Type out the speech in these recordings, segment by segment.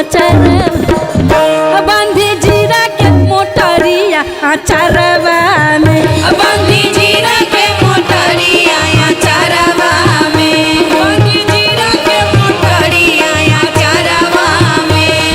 अचरवा बांधी जीरा के मोटरिया अचरवा में बांधी जीरा के मोटरिया अचरवा में बांधी जीरा के मोटरिया अचरवा में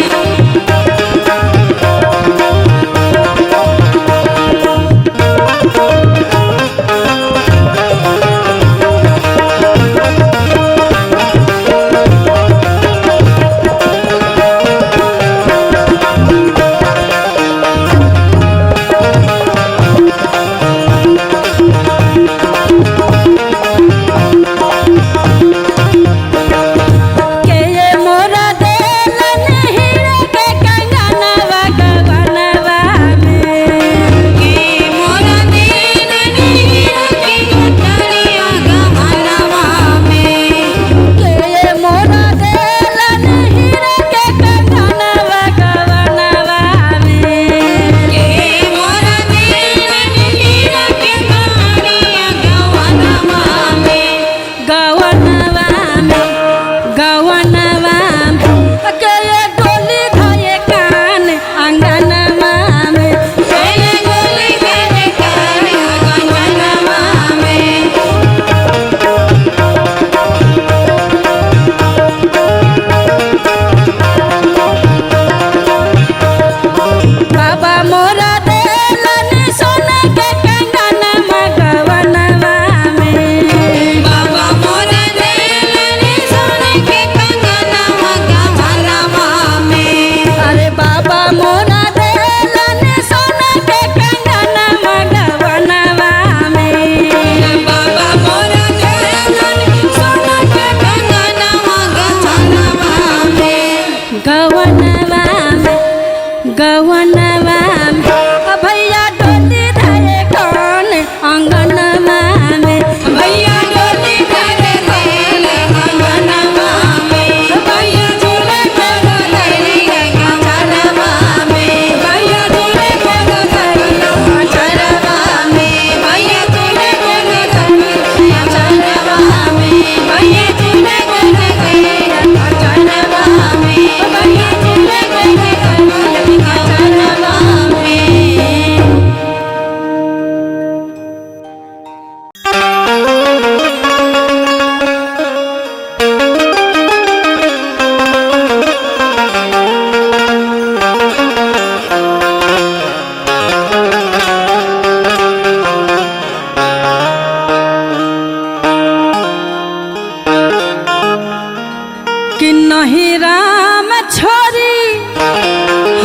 कि नहीं राम छोरी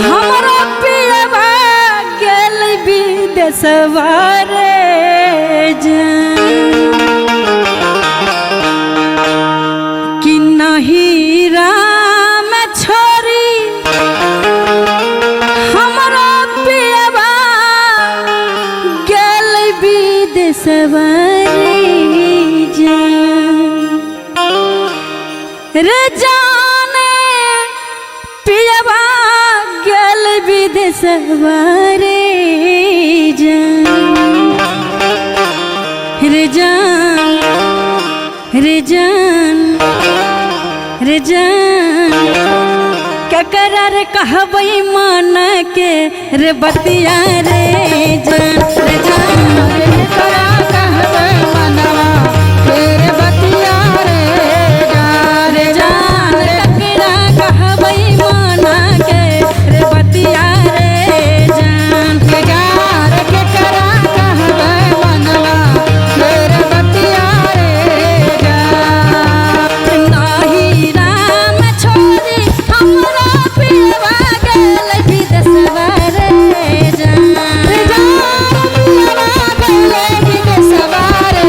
हमारा पियवा गेल विदेशवा रे कि नहीं राम छोरी हमारा पियवा गेल विदेशवा रे जाने पियवा गेल विदेशवा रे जान रे जान रे जान ककरा रे कहबै मन के रे बतिया रे जान रे ककरा कहबै मनवा के रे बतिया रे जान ककरा कहबै मन के रे बतिया रे जान ककरा कहबै मनवा के रे बतिया रे जान नाही राम छोरी हमरा पियवा गेल विदेशवा रे जान पियवा गेल विदेशवा रे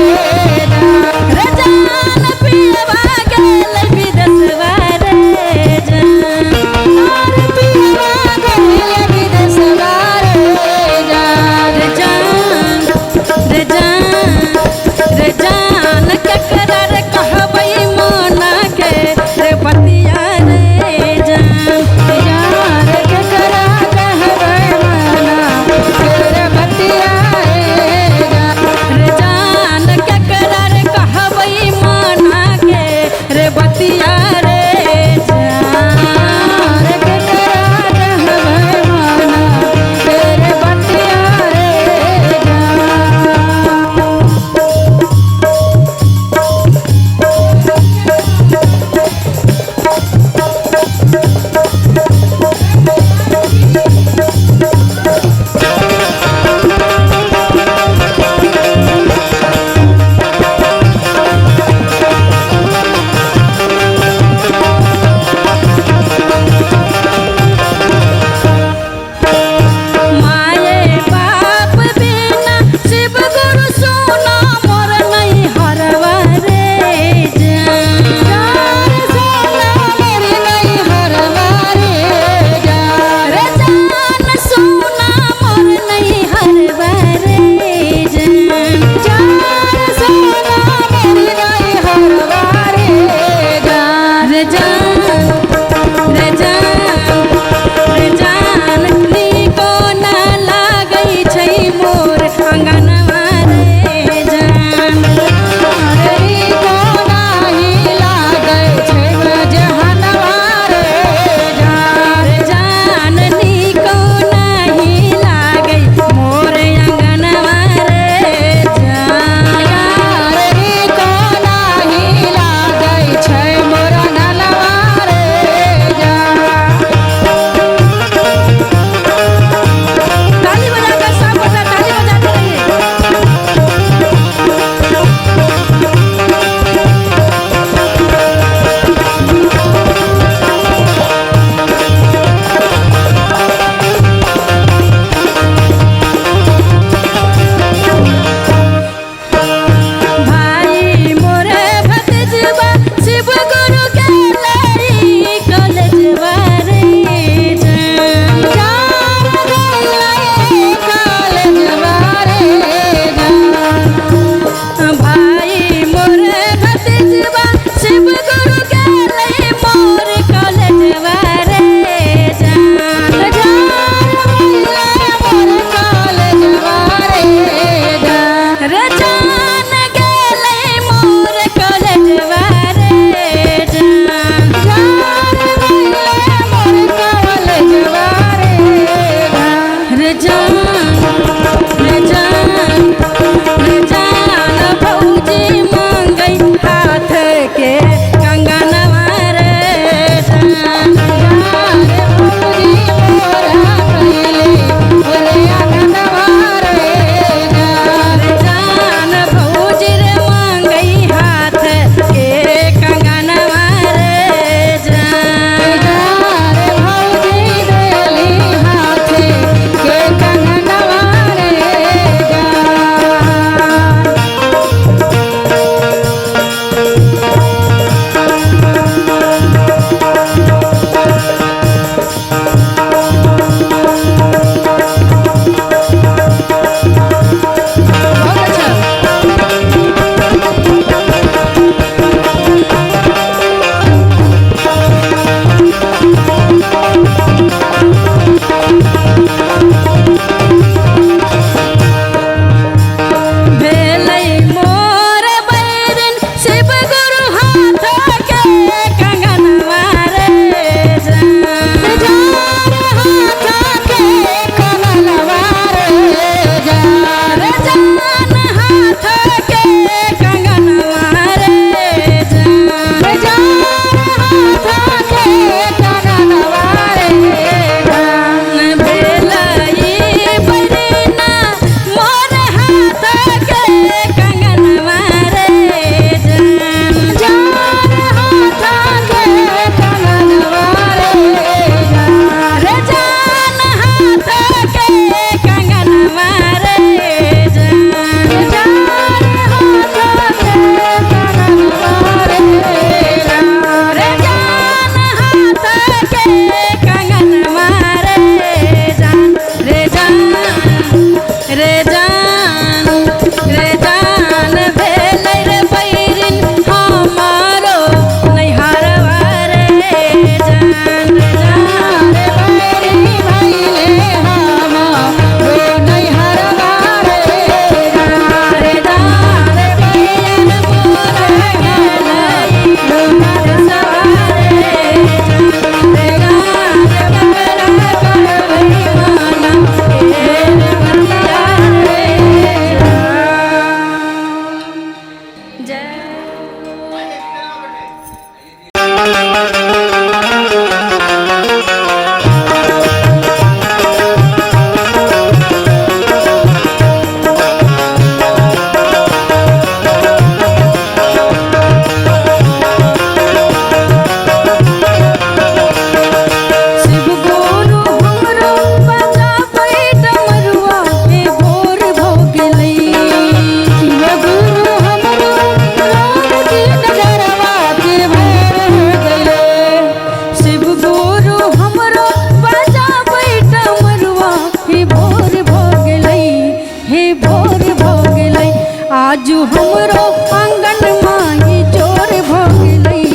आजू हमरो आंगन माई चोर भोगलई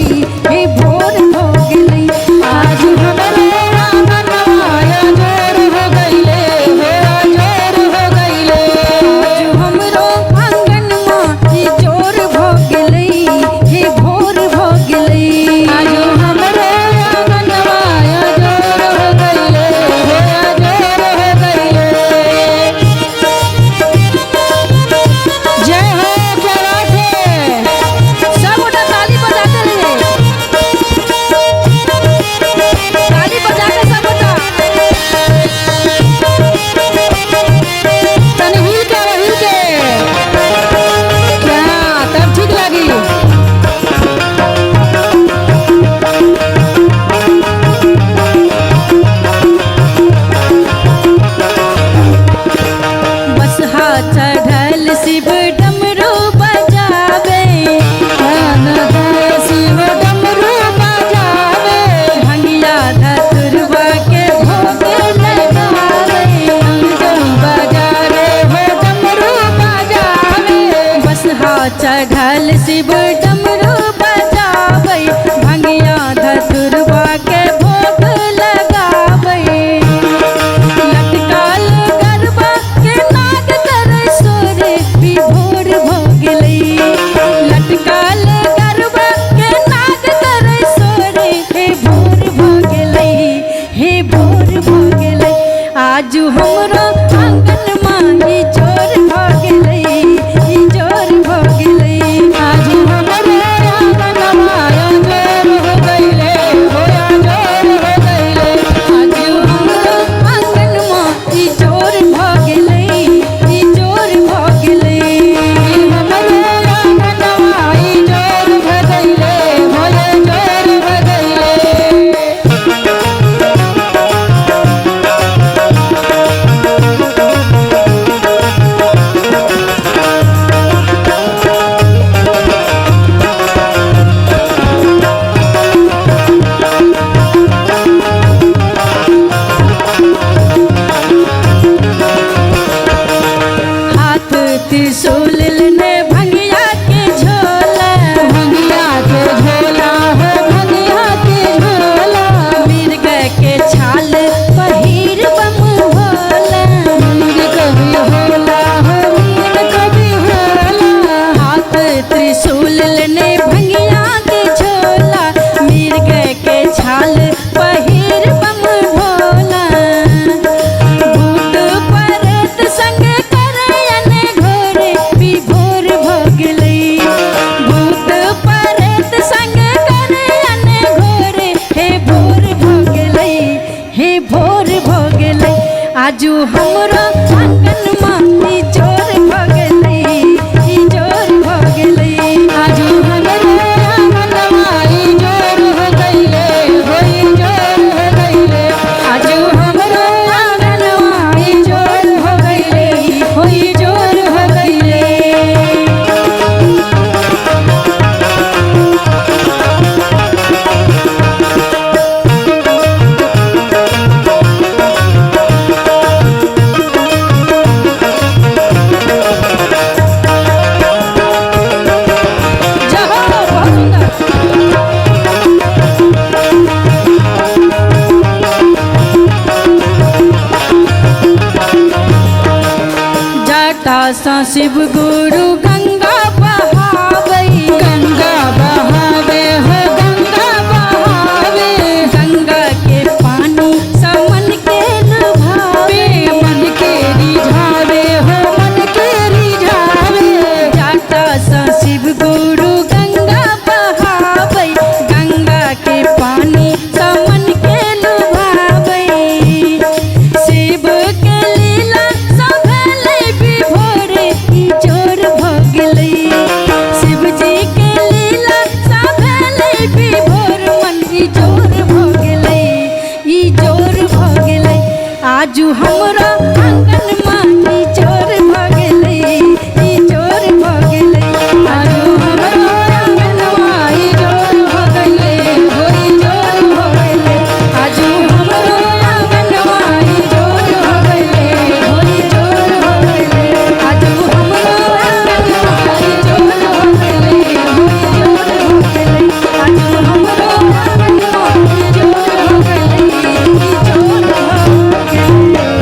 हे भोर भोगलई आजू हमरो आंगन माया चोर हो गईले हे चोर हो गईले आजू हमरो आंगन माई चोर भोगलई हे भोर भोगलई आजू हमरो आंगन माया चोर हो गईले हे चोर हो गईले। जय हो सब उठा ताली बजाते रहे, ताली बजा के सब उठा तनी हिल के क्या तब ठीक लगी। बस हाथ चढ़ल शिव डमरू बजावे शिव डमरू बजावे भंगिया धतुरवा के भोग लगावे बजावे हो डमरू बजावे बस हाथ चढ़ल शिव डमरू बजावे भंगिया धतुरवा के भोग लगावे लटकाल गरबा के नाग करे सोरे विभोर भोगलई लटकाल गरबा के नाग करे सोरे हे भोर भोगलई आजू हमरो आंगन माई चोर भोगलई चोर भोगलई आजू हमरो आंगन माया चोर हो गईले होया चोर हो गईले आजू हमरो आंगन माई चोर भोगलई चोर भोगलई हमरो आंगन माई चोर भगईले होया चोर भगईले। हाथ त्रिशूल लेने भंगिया के झोला हो भंगिया के झोला मिर्ग के छाल पहिर बम भोला मीर कभी होला हो मीर कभी होला हाथ त्रिशूल लेने भंगिया के झोला मिर्ग के छाल पहिर बम भोला भूत प्रेत संग करयन घोरे विभोर भोगलई भूत प्रेत संग करयन घोरे हे भोर भोगलई आजू हमरो आंगन माई चोर भोगलई चोर भोगलई आजू हमरो आंगन माई चोर हो गईले होई चोर हो गईले आजू हमरो आंगन माई चोर हो गईले होई चोर हो गईले। जय हो बहुत सुंदर जटा सा शिव गुरु गंगा बहावे हो गंगा बहावे गंगा के पानी समन के लुभावे मन के रिझावे हो मन के रिझावे जटा सा शिव गुरु गंगा बहावे गंगा के ई जोर भ गेलै ई जोर भ गेलै आजू हमरा आंगन में ई जोर भ गेलै ई जोर भ गेलै आजू हमरा आंगन में ई जोर भ गेलै हो ई जोर भ गेलै आजू हमरा आंगन में ई जोर भ गेलै हो ई जोर भ गेलै आजू हमरा आंगन में ई जोर भ गेलै हो ई जोर भ गेलै आजू हमरा आंगन में ई जोर भ गेलै ई जोर भ गेलै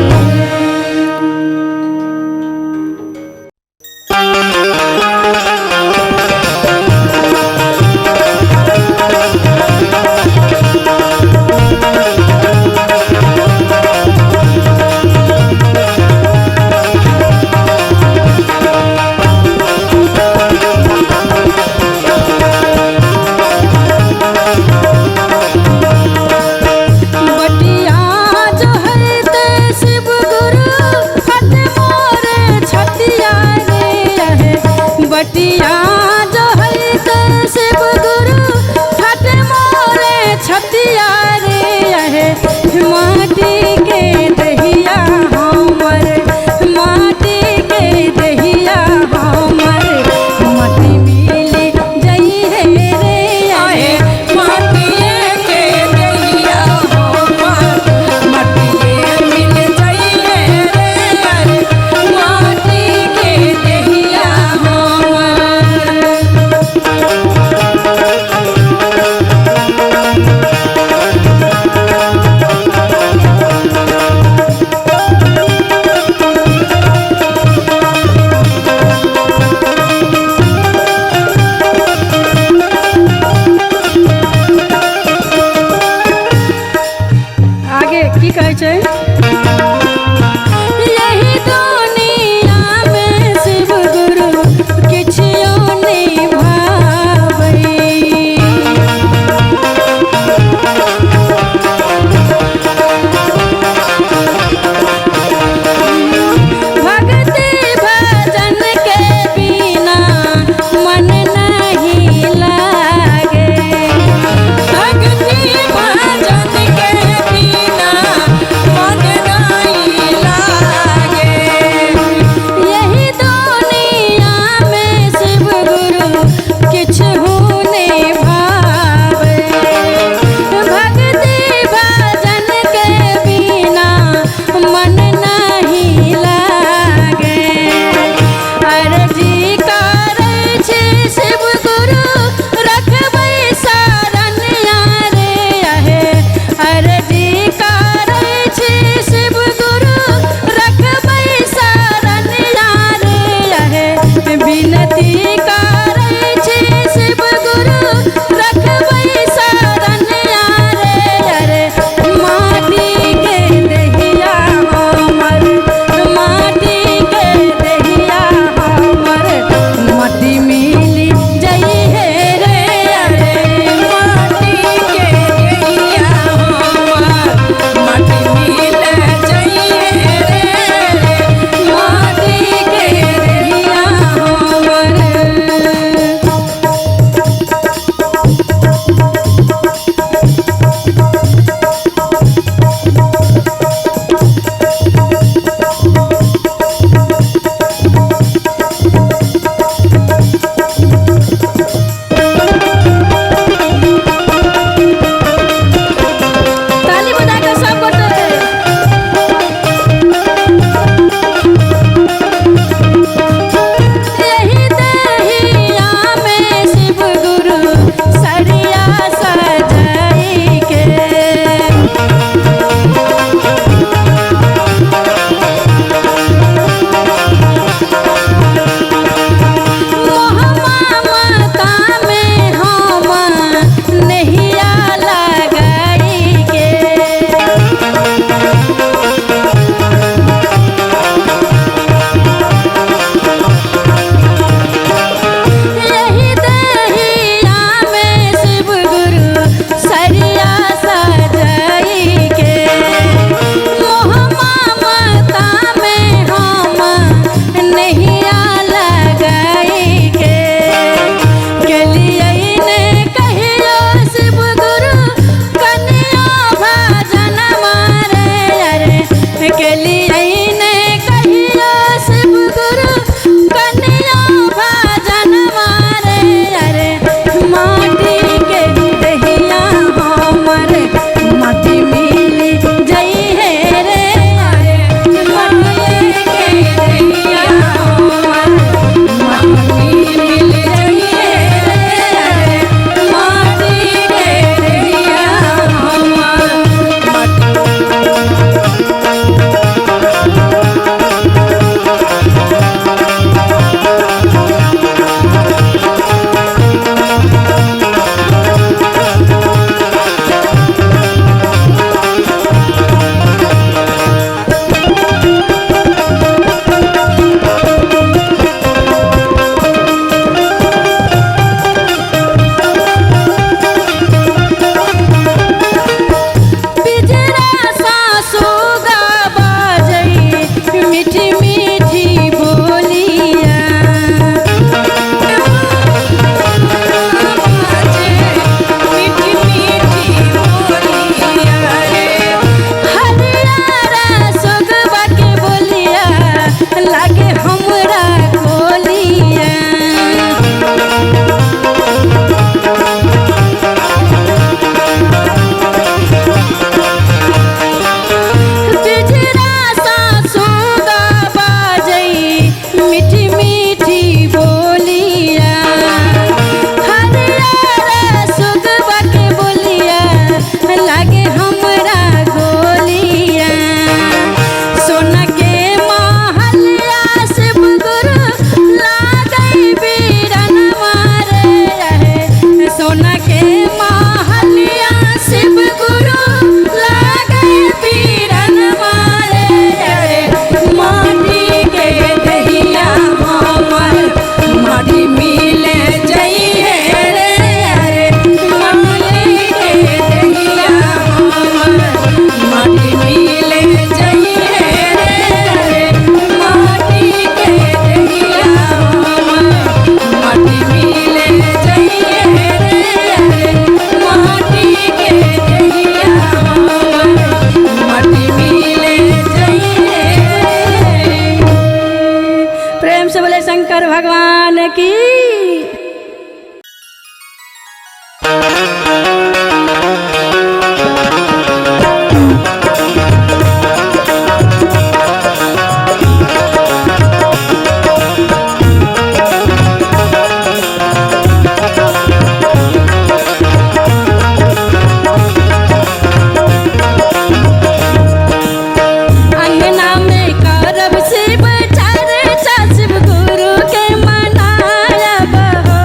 की। अंगना में करब शिव चर्चा, शिव गुरु के मनायब हो।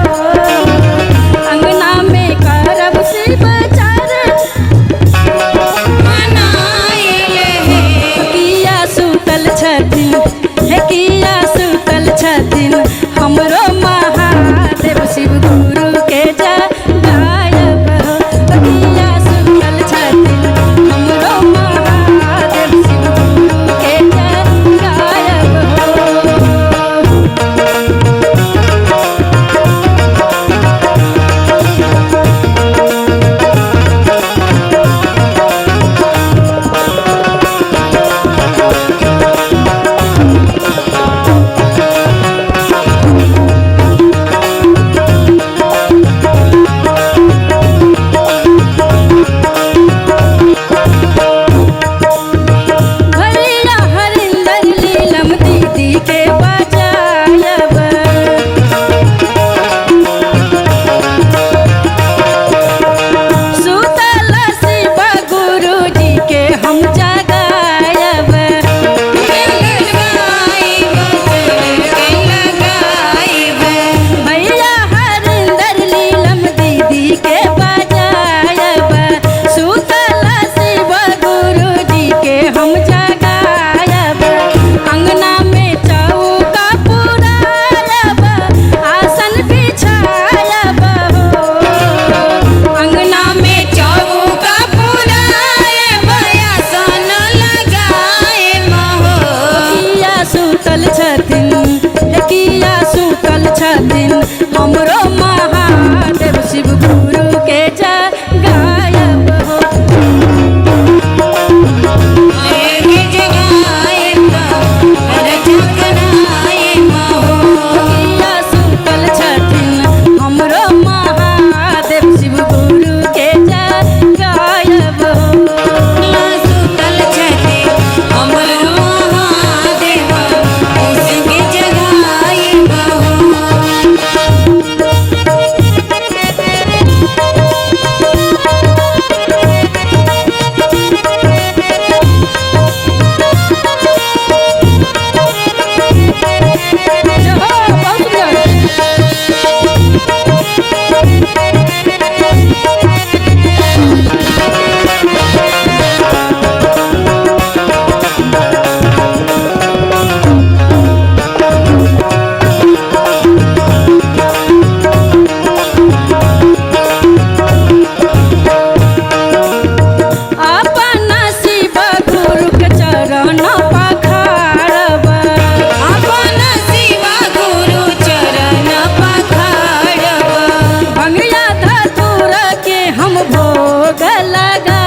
अंगना में करब शिव चर्चा मनाइले हे। किया सुतल छथिन हे किया सुतल छथिन हमरो महादेव, शिव गुरु के जगायब हो। किया सुतल छथिन हमरो महादेव, शिव गुरु के जगायब हो। भैया हरिंदर लीलम दीदी के बजायब। सुतल शिव गुरु जी के हम जगायब। भैया हरिंदर लीलम दीदी के बजायब। सुतल शिव गुरु जी के हम जगायब। अंगना में चौका पुरायब, आसन बिछायब हो। अंगना में चौका पुरायब, आसन लगाएब हो। किया सुतल छथिन हे किया सुतल छथिन हमरो महादेव, शिव गुरु के जगायब हो। लेके जगाएब, जगनाएब हो। किया सुतल छथिन हमरो महादेव, शिव गुरु के जगायब हो। सुतल छथे हमरो महादेव, उसके जगाएब हो। बहुत सुंदर। अपन शिव गुरु के चरण पखारब। अपन शिव गुरु चरण पखारब। भंगिया धतूर के हम भोग लगा